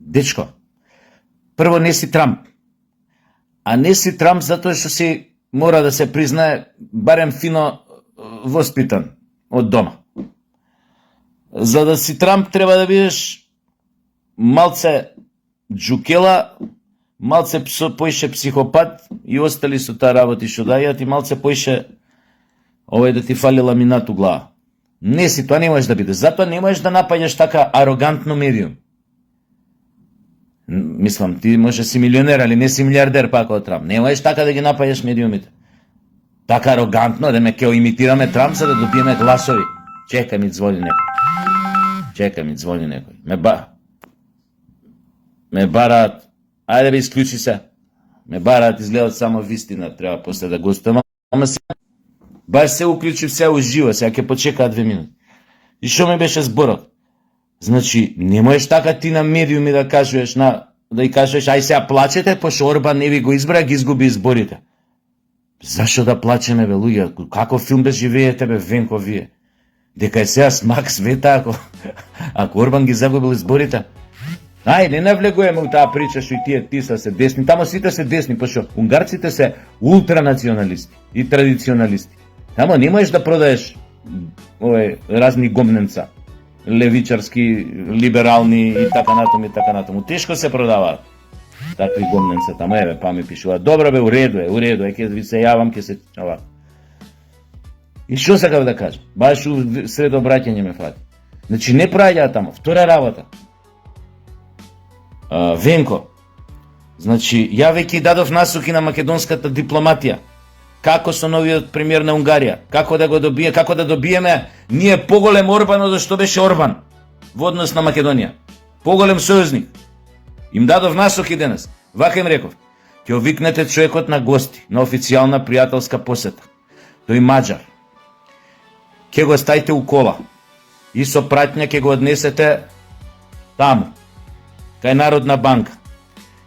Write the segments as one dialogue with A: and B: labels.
A: Дечко, прво не си Трамп. А не си Трамп затоа што си, мора да се признае, барем фино воспитан од дома. За да си Трамп треба да бидеш малце джукела, малце поише психопат и остали со таа работи што дајат и малце поише да ти фали ламинат у глава. Не си, тоа не можеш да бидеш. Затоа не можеш да напаѓаш така арогантно медиум. Мислам, ти може си милионер, али не си милиардер пак од Трамп. Не можеш така да ги напаѓаш медиумите. Така арогантно, да ме ќе имитираме Трамп за да добиеме гласови. Чекај ми звони некој. Ме бараат. Ајде бе, исклучи се. Ме бараат, изгледат само вистина, треба после да гостувам. Ама се баш се уклучив се уживо, сега ќе почекаат 2 минути. И што ме беше зборот? Значи, не можеш така ти на медиуми да кажеш, да и кажеш, ај сега плачете, пошто Орбан не ви го избра, ги изгуби изборите. Зашо да плачеме, бе, луѓе? Како филм да живеете, бе, Венко, вие? Дека е сега смак света, ако Орбан ги загубил изборите? Ај, не навлегуваме у таа прича што и тие тиса се десни. Тамо сите се десни, пошто унгарците се ултранационалисти и традиционалисти. Тамо не можеш да продаеш разни гомненца, левичарски, либерални и така натаму. Тешко се продаваат такви гомненца тамо. Еве, па ми пишува. Добро бе, уреду е, ќе ви се јавам, ќе се чава. И што сакав да кажам? Баш сред обраќање ме фати. Значи не праќаат тамо. Втора работа. Венко, значи, ја веќе дадов насоки на македонската дипломатија. Како со новиот премиер на Унгарија, како да добиеме ние поголем Орбан од што беше Орбан во однос на Македонија. Поголем сојузник. Им дадов насоки денес. Вака им реков, ќе овикнете човекот на гости, на официјална пријателска посета. Тој маđар. Ќе го ставите у кола и со пратња ќе го однесете таму, кај Народна банка.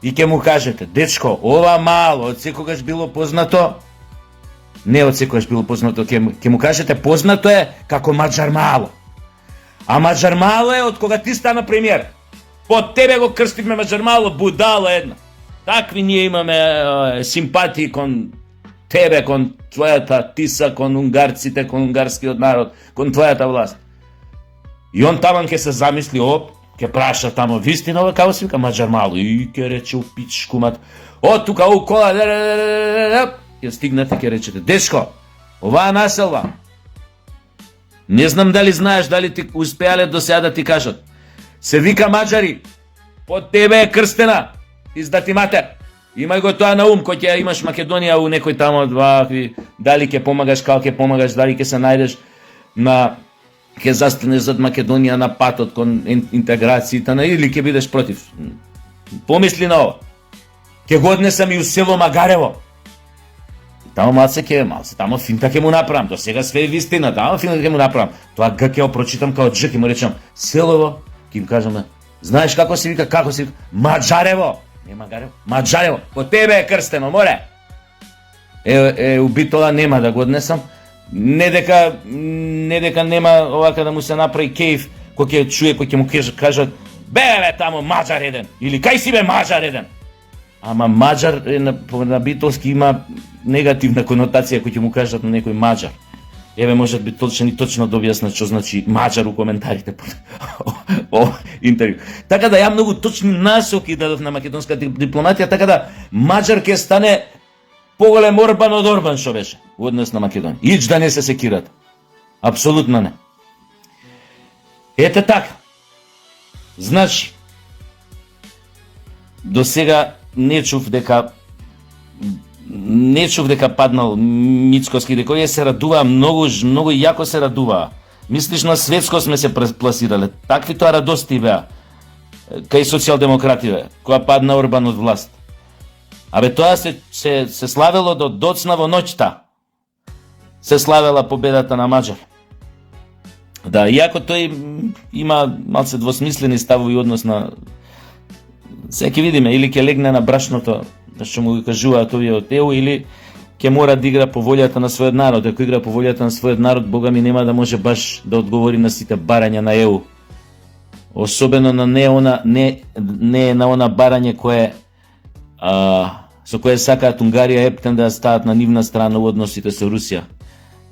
A: И ќе му кажете, дечко, ова мало, од секогаш било познато, не од секогаш било познато, ќе му кажете, познато е како маđар мало. А маđар мало е од кога ти стана премиер. Под тебе го крстивме маđар мало, будала една. Такви ние имаме симпатии кон тебе, кон твојата тиса, кон унгарците, кон унгарскиот народ, кон твојата власт. И он таман ќе се замисли, ќе праша тамо вистина, како се вика маđар мало, и ќе рече у пичку мат. Тука у кола, ќе стигнете, ќе речете, дечко, оваа населба, не знам дали знаеш, дали ти успеале до сега да ти кажат, се вика маđари, под тебе е крстена, издати матер. Имај го тоа на ум, кој ќе имаш Македонија у некој тамо, дали ќе помагаш, како ќе помагаш, дали ќе се најдеш ќе застанеш зад Македонија на патот кон интеграцијата, или ќе бидеш против. Помисли на ова. Ќе го однесам и у село Магарево. Тамо малце тамо финта ќе му направам. До сега све е вистина, тамо финта ќе му направам. Тоа г ќе го прочитам као дж, ќе му речам селово, ќе им кажам, знаеш како се вика, Маđарево. Не Магарево, Маđарево. По тебе е крстено, море. Убитола нема да го однесам. Не дека нема овака да му се направи кејф, кој ќе чуе, кој ќе му кажат, бе тамо маđар еден, или кај си бе маđар еден. Ама маđар на битолски има негативна конотација кој ќе му кажат на некој маđар. Еве може би точно да објаснат што значи маđар у коментарите по интервју. Така да ја многу точни насоки дадов на македонска дипломатија, така да маđар ќе стане поголем Орбан од Орбан што беше во однос на Македонија. Ич да не се секират. Апсолутно не. Ете така. Значи, до сега не чув дека паднал Мицкоски, дека ја се радува многу јако се радува. Мислиш на светско сме се пласирале. Такви тоа радости беа кај социјалдемокративе, која падна Орбан од власт. Абе тоа се славело до доцна во ноќта. Се славела победата на маđар. Да, иако тој има малце двосмислени ставови однос на... Сега ќе видиме, или ќе легне на брашното, што му го кажуваат овие од ЕУ, или ќе мора да игра по волјата на својот народ. Ако игра по волјата на својот народ, Бога ми нема да може баш да одговори на сите барања на ЕУ. особено на не на она барање кое со кое сакаат Унгарија и Ептен да стават на нивна страна во односите со Русија.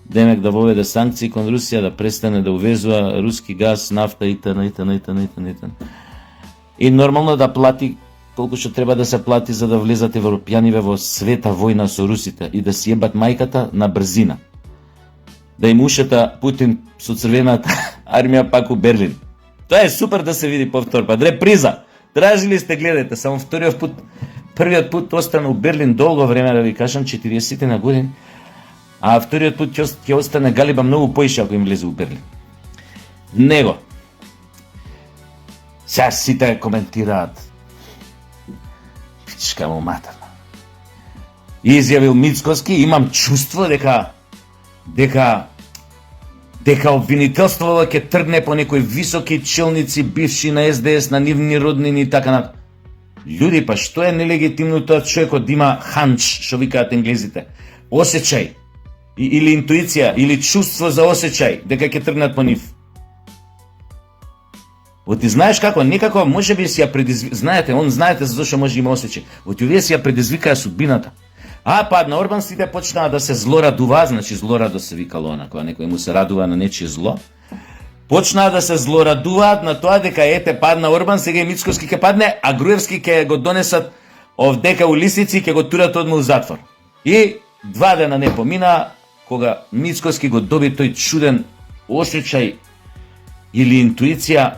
A: Демек да воведе санкции кон Русија, да престане да увезува руски газ, нафта итн. И нормално да плати колку што треба да се плати за да влезат европјаниве во света војна со русите и да си ебат мајката на брзина. Да им ушета Путин со црвената армија пак у Берлин. Тоа е супер да се види повторба. Реприза. Тражили сте, гледајте, само првиот пут остана у Берлин долго време, да ви кажам, 40 на години, а вториот пут ќе остане галиба многу поише ако им влезе у Берлин. Него. Сега сите коментираат. Пичка му матерна. Изјавил Мицкоски, имам чувство дека обвинителството ќе тргне по некои високи челници бивши на СДС, на нивни роднини и така натаму. Луѓе, па што е нелегитимно тоа човекот да има ханч, што викаат енглезите? Осеќај или интуиција или чувство за осеќај дека ќе тргнат по нив. Оти знаеш како, некако можеби си ја предизвика, знаете зашто може има осеќај. Оти овие си ја предизвикаа судбината. Па на Орбан сите почнаа да се злорадува, значи злорадо се викало она, кога некој му се радува на нечие зло. Почнаа да се злорадуваат на тоа дека падна Орбан, сега и Мицкоски ќе падне, а Груевски ќе го донесат овдека у лисици и ќе го турат одма у затвор. И 2 дена не помина, кога Мицкоски го доби тој чуден осеќај или интуиција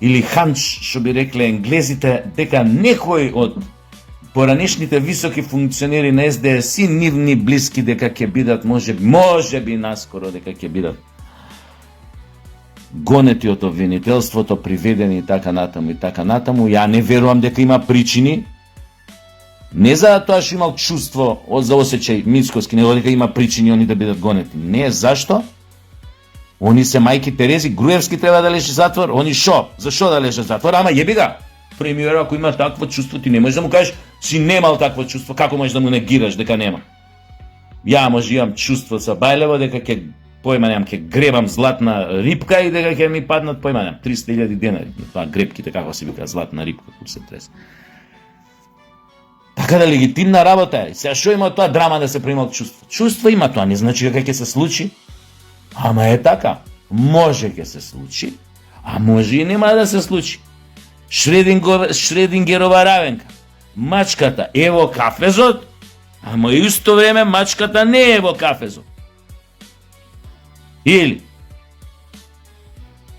A: или ханч, што би рекле енглезите, дека некој од поранешните високи функционери на СДС и нивни блиски дека ќе бидат, можеби наскоро дека ќе бидат гонети од обвинителството, приведени и така натаму. Ја не верувам дека има причини. Не за тоа што имал чувство за осеќај Мицкоски, него дека има причини они да бидат гонети. Не, зашто? Они се мајки Терези, Груевски треба да лежи затвор, они шо? Зашо да лежи затвор? Ама јеби ga. Премиер, ако има такво чувство, ти не можеш да му кажеш, си немал такво чувство, како можеш да му негираш дека нема? Ја може имам чувство со Бајлево дека ќе гребам златна рипка и дека ќе ми паднат 300.000 денари. Тоа гребките, како се вика, златна рипка, кој се тресе. Така да легитимна работа е. Сега шо има тоа драма да се примал чувство? Чувство има, тоа не значи дека ќе се случи. Ама е така. Може ќе се случи, а може и нема да се случи. Шредингерова равенка. Мачката е во кафезот, ама исто време мачката не е во кафезот. Или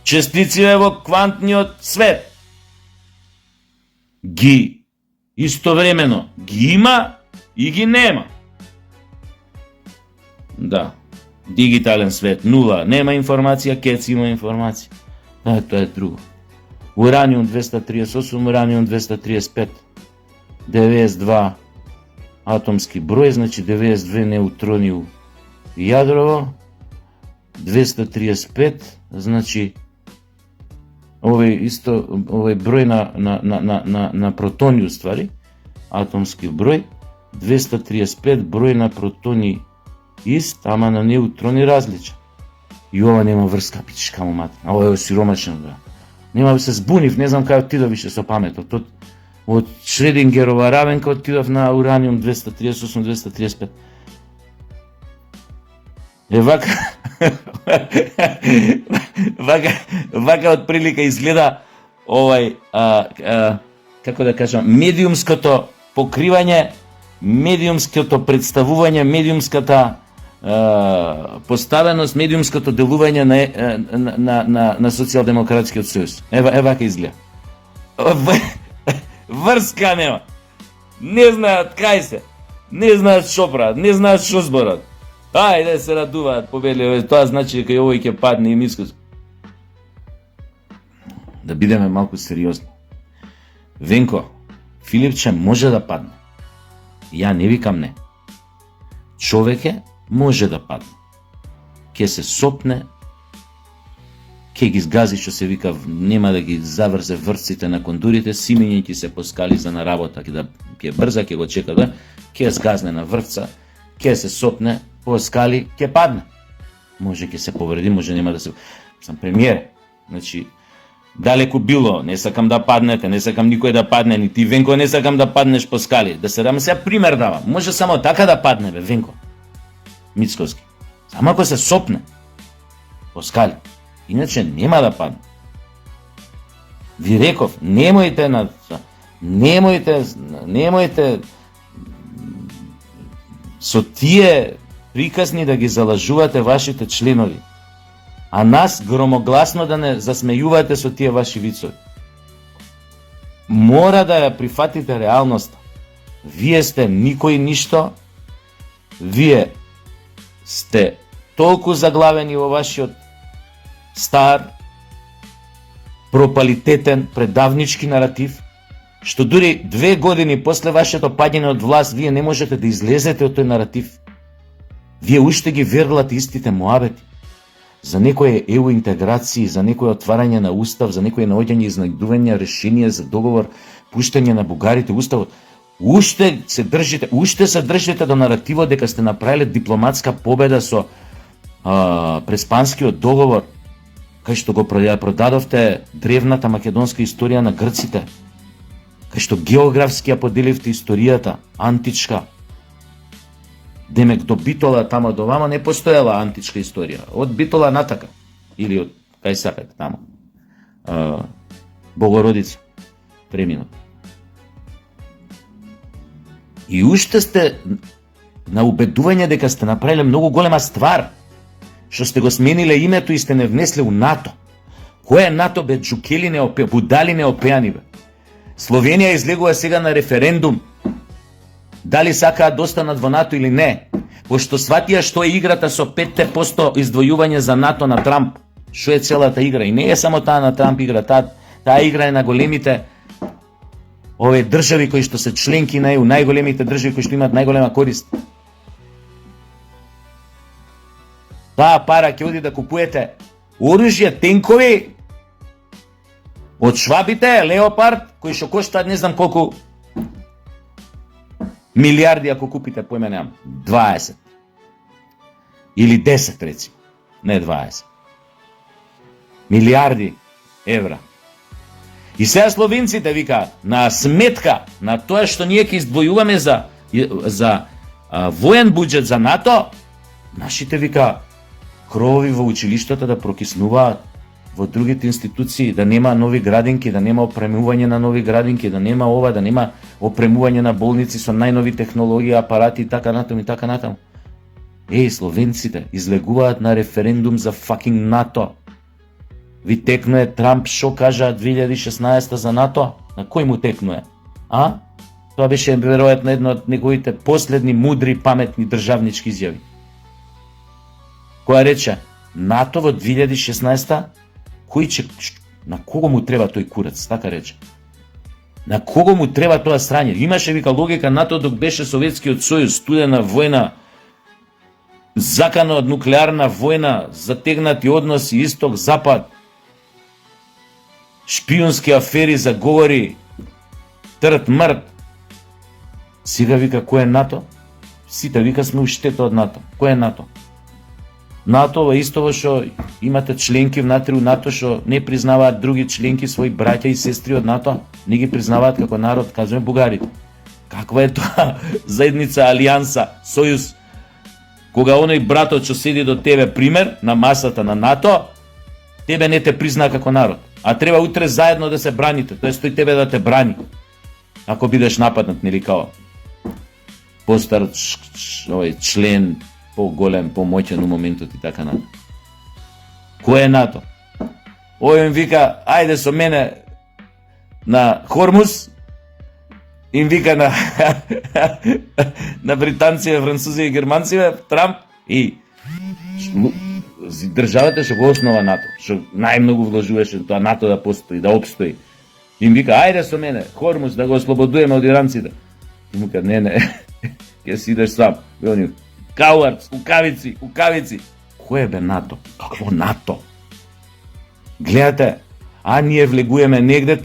A: честиците во квантниот свет ги истовремено ги има и ги нема. Да, дигитален свет, нула, нема информација, кец има информација. Тоа е друго. Ураниум 238, ураниум 235, 92 атомски број, значи 92 неутрони у јадрово, 235, значи овој број на протони уствари, атомски број, 235 број на протони ист, ама на неутрони различен. И ова нема врска, пичка му мати. Ова е осиромашено, да. Нема се збунив, не знам кај отидов више со паметот. Од Шредингерова равенка отидов на ураниум 238-235. Вака од прилика изгледа како да кажам, медиумското покривање, медиумското представување, медиумската поставеност, медиумското делување на Социјалдемократскиот сојуз. Вака изгледа. Врска нема. Не знаат кај се. Не знаат шо прават, не знаат шо зборат. Ајде се радуваат победливи, тоа значи дека овој ќе падне и Мицкоски. Да бидеме малку сериозни. Венко, Филипче може да падне. Ја не викам не. Човеке може да падне. Ке се сопне, ке ги згази, што се вика, нема да ги заврзе врците на кондурите, симење ќе се поскали за на работа, ке брза, ке го чека да, ке згазне на врца, ке се сопне, поскали, ке падне. Може ке се повреди, може нема да се... Сам премиер, значи, Далеку било, не сакам да паднете, не сакам никој да падне, ни ти Венко не сакам да паднеш по скали. Да се дам сега пример давам. Може само така да падне, бе, Венко Мицковски. Само ако се сопне по скали. Иначе нема да падне. Ви реков, немојте со тие приказни да ги залажувате вашите членови, а нас громогласно да не засмејувате со тие ваши вицови. Мора да ја прифатите реалноста. Вие сте никој ништо, вие сте толку заглавени во вашиот стар, пропалитетен, предавнички наратив, што дури 2 години после вашето паѓање од власт, вие не можете да излезете од тој наратив. Вие уште ги верлате истите муабети за некои ЕУ интеграции, за некои отварање на устав, за некои наоѓање и изнајдување решенија за договор, пуштање на бугарите уставот. Уште се држите до наративот дека сте направиле дипломатска победа со Преспанскиот договор, кај што го продадовте древната македонска историја на грците, кај што географски ја поделивте историјата, античка. Демек до Битола тамо до вама не постоела античка историја. Од Битола натака, или од кај сакате тамо. Богородица преминат. И уште сте на убедување дека сте направиле многу голема ствар, што сте го смениле името и сте не внесле у НАТО. Кој е НАТО, бе, джукели неопеани, будали неопеани, бе? Словенија излегува сега на референдум дали сакаат да останат во НАТО или не, пошто сватија што е играта со 5% издвојување за НАТО на Трамп. Што е целата игра? И не е само таа на Трамп игра, таа игра е на големите овие држави кои што се членки на ЕУ, најголемите држави кои што имаат најголема корист. Таа пара ќе оди да купуете оружје, тенкови од швабите, Леопард, кои што коштаат не знам колку милиарди ако купите, поиме немам, 20 или 10 рецимо, не 20 милиарди евра. И сега словенците викаат на сметка на тоа што ние ќе издвојуваме за воен буџет за НАТО, нашите вика крови во училиштата да прокиснуваат, во другите институции да нема нови градинки, да нема опремување на нови градинки, да нема ова, да нема опремување на болници со најнови технологии, апарати и така натаму. Словенците излегуваат на референдум за факинг НАТО. Ви текнуе Трамп шо кажа 2016 за НАТО? На кој му текнуе? Тоа беше веројатно едно од неговите последни мудри, паметни државнички изјави. Која рече НАТО во 2016 на кого му треба тој курац, така рече. На кого му треба тоа срање? Имаше вика логика НАТО док беше Советскиот сојуз, студена војна, закана од нуклеарна војна, затегнати односи исток-запад, шпионски афери, заговори, трт-мрт. Сега вика кој е НАТО? Сите вика сме уштета од НАТО. Кој е НАТО? НАТО е истово што имате членки внатре у НАТО што не признаваат други членки, своји браќа и сестри од НАТО, не ги признаваат како народ, кажеме бугарите. Каква е тоа заедница, алијанса, сојуз? Кога оној братот што седи до тебе, пример, на масата на НАТО, тебе не те признаа како народ, а треба утре заедно да се браните, тоа стои тебе да те брани. Ако бидеш нападнат, нели као постар овој член, по-голем, помоќен у моментот и така натаму. Кој е НАТО? Овој им вика, ајде со мене на Хормуз, им вика на британците, французите и германците, Трамп, и државата што го основа НАТО, што најмногу вложуваше тоа НАТО да постои, да опстои. Им вика, ајде со мене, Хормуз, да го ослободуваме од иранците. И му ка, не, ќе си идеш сам. И они, кауард, кукавици. Кој е бе НАТО? Какво НАТО? Гледате, ние влегуваме негде,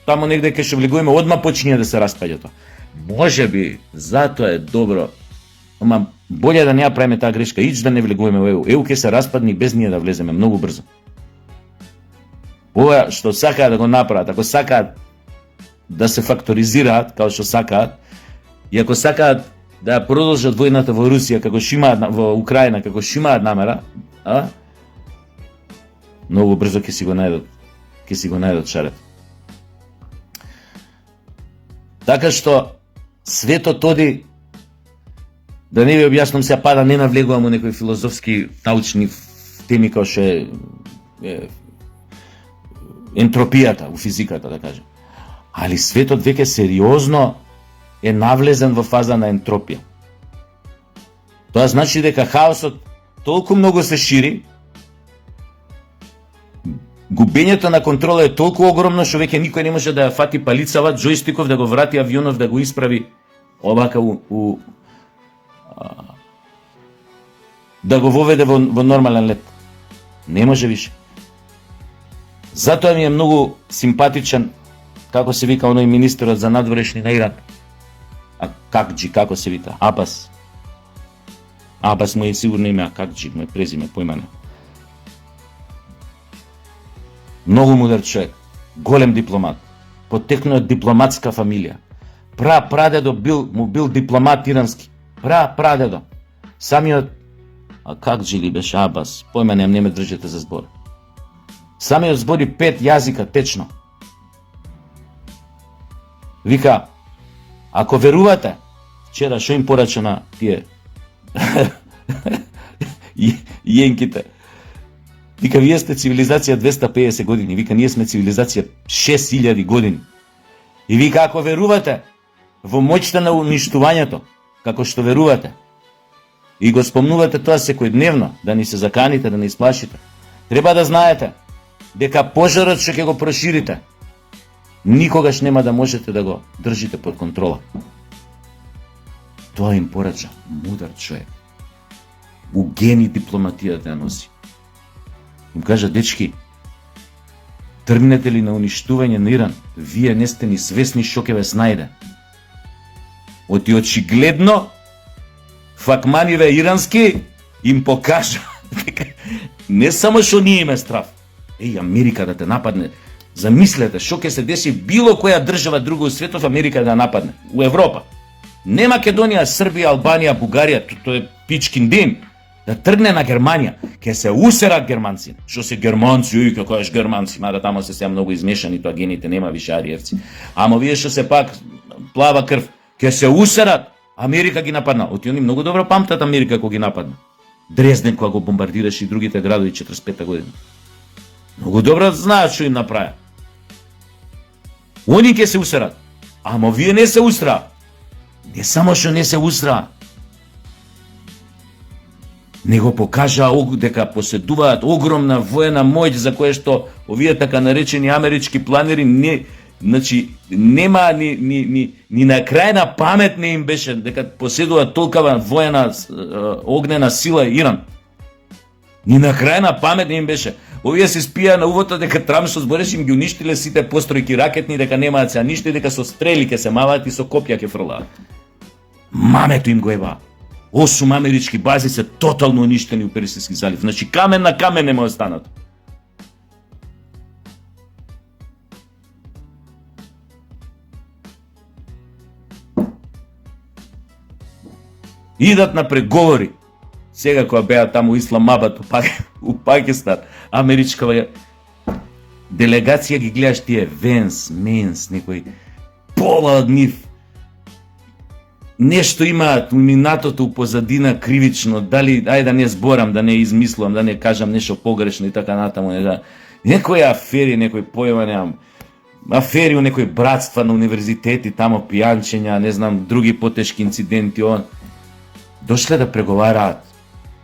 A: тамо негде кај што влегуваме, одма почине да се распаѓа тоа. Може би, затоа е добро, ама боле да не ја правиме таа грешка, ич да не влегуваме во ЕУ. ЕУ ќе се распадне без ние да влеземе многу брзо. ова што сакаат да го направат, ако сакаат да се факторизираат, као што сакаат, и ако сакаат да продолжат војната во Русија, како што имаат во Украина, како што имаат намера, многу брзо ќе си го најдат шарет. Така што светот оди, да не ви објаснам сега, да не навлегувам во некои филозофски научни теми како што е ентропијата у физиката, да кажем. Али светот веќе сериозно е навлезен во фаза на ентропија. Тоа значи дека хаосот толку многу се шири, губењето на контрола е толку огромно што веќе никој не може да ја фати палицава, џојстиков да го врати авионов, да го исправи овака да го воведе во нормален лет. Не може више. Затоа ми е многу симпатичен, како се вика оној министерот за надворешни на Иран. Како се вика? Абас. Абас му е сигурно име, Какџи му е презиме, појма не. Многу мудар човек, голем дипломат, потекнал од дипломатска фамилија. Прадедо бил дипломат ирански. Прадедо. Самиот Какџи ли беше Абас, појма не ме држите за збор. Самиот збори 5 јазика течно. Вика, ако верувате, вчера што им порача на тие јенките, вика, вие сте цивилизација 250 години, вика, ние сме цивилизација 6000 години. И вика, ако верувате во моќта на уништувањето, како што верувате, и го спомнувате тоа секојдневно, да ни се заканите, да не исплашите, треба да знаете дека пожарот што ќе го проширите, никогаш нема да можете да го држите под контрола. Тоа им порача мудар човек. У гени дипломатијата ја носи. Им кажа, дечки, тргнете ли на уништување на Иран, вие не сте ни свесни што ќе ве снајде. Оти очигледно факманиве ирански им покажа дека не само што ние име страв. Америка да те нападне. Замислете што ќе се деси било која држава друга у светот, Америка да нападне. У Европа. Не Македонија, Србија, Албанија, Бугарија, тоа е пичкин дим. Да тргне на Германија, ќе се усерат германци. Што се германци, како кажеш германци, мада тамо се сега многу измешани, тоа гените нема више ариевци. Ама вие што се пак плава крв, ќе се усерат. Америка ги нападна. Оти они многу добро памтат Америка кога ги нападна. Дрезден кога го бомбардираше и другите градови 45 година. Многу добро знаат што им направи. Они ќе се усерат. Ама вие не се усра. Не само што не се усра, него покажа дека поседуваат огромна воена моќ за кое што овие така наречени амерички планери нема ни на крајна памет не им беше дека поседуваат толкова воена огнена сила Иран. Ни на крајна памет не им беше. Овие се спија на увото дека Трамп што збореше им ги уништиле сите постројки ракетни, дека немаат сега ништо и дека со стрели ќе се маваат и со копја ќе фрлаат. Мамето им го еба. 8 амерички бази се тотално уништени у Персијски залив. Значи камен на камен нема останато. Идат на преговори. Сега кога беа таму Исламабад у Пакистан, америчка делегација ги гледаш тие Венс, некој пола од нив. Нешто имаат минатото у позадина кривично, дали, ајде да не зборам, да не измислувам, да не кажам нешто погрешно и така натаму, некои афери, некои појава немам, афери у некои братства на универзитети, тамо пијанчења, не знам, други потешки инциденти, дошле да преговараат.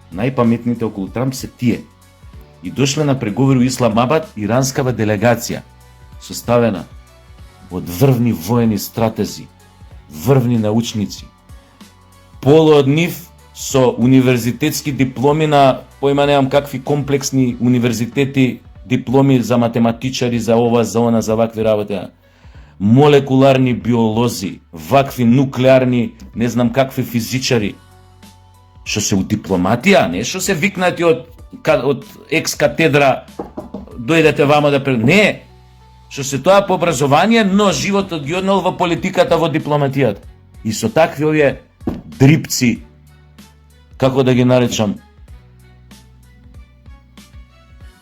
A: Најпаметните околу Трамп се тие. И дошле на преговори у Исламабад иранскава делегација, составена од врвни воени стратези, врвни научници. Поло од нив со универзитетски дипломи на, појма немам какви комплексни универзитети, дипломи за математичари, за ова, за она, за вакви работи. Молекуларни биолози, вакви нуклеарни, не знам какви физичари. Што се у дипломатија, не што се викнати од екс-катедра дојдете вамо да не, што се тоа по образование, но животот ги однел во политиката, во дипломатијата. И со такви овие дрипци, како да ги наречам,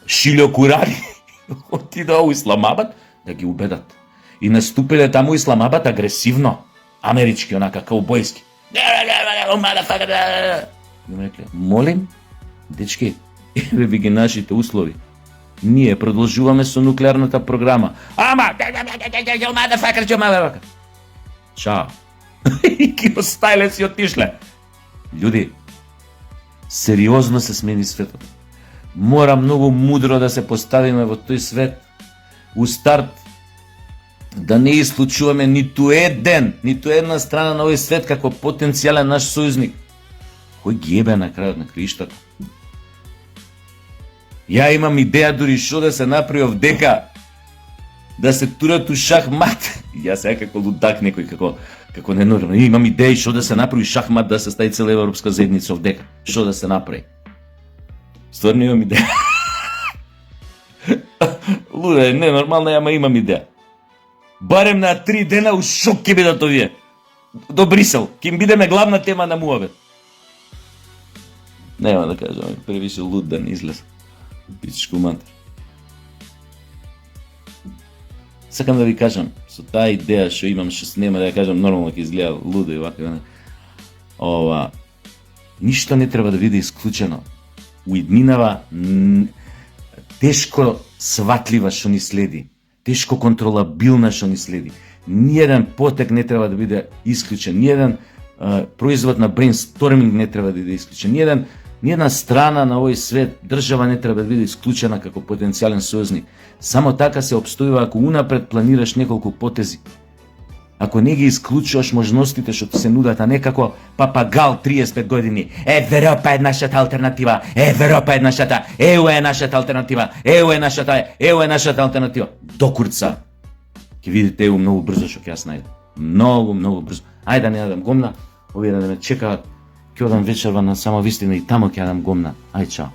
A: шилјокурари, отидоа у Исламабад да ги убедат. И наступиле таму Исламабад агресивно, амерички, онака, каубојски. Молим, дечки, еве ви ги нашите услови. Ние продолжуваме со нуклеарната програма. Ама, чао. И ги остајле си отишле. Луѓе, сериозно се смени светот. Мора многу мудро да се поставиме во тој свет. У старт да не исклучуваме ниту една страна на овој свет како потенцијален наш сојузник. Кој ги ебе на крајот на краиштата? Ја имам идеја дури што да се направи овдека, да се турат у шахмат. Јас сега како лудак некој, како ненормално. Имам идеја што да се направи шахмат, да се стави цела европска заедница овдека. Што да се направи? Стварно имам идеја. Луде, ненормално, ама имам идеја. Барем на 3 дена у шок ќе бидат овие. До Брисел, ќе им бидеме главна тема на муабет. Нема да кажам, превише луд да не излез. Пичко мантар. Сакам да ви кажам, со таа идеја што имам, што нема да ја кажам, нормално ќе изгледа лудо и вака. Ништо не треба да биде исклучено. Уиднинава тешко сватлива што ни следи, тешко контролабилна што ни следи. Ниеден потек не треба да биде исклучен, ниеден производ на брейнсторминг не треба да биде исклучен, ниедна страна на овој свет, држава не треба да биде исклучена како потенцијален сојузник. Само така се обстојува ако унапред планираш неколку потези. Ако не ги исклучуваш можностите што ти се нудат, а не како папагал 35 години. Европа е нашата алтернатива, Европа е нашата, ЕУ е нашата алтернатива, ЕУ е нашата алтернатива. До курца. Ќе видите ЕУ многу брзо што ќе ја најдам. Многу брзо. Ајде да не јадам гомна, овие да ме чекаат. Ќе одам вечерва на Самовистина и тамо ќе јадам гомна. Ај, чао.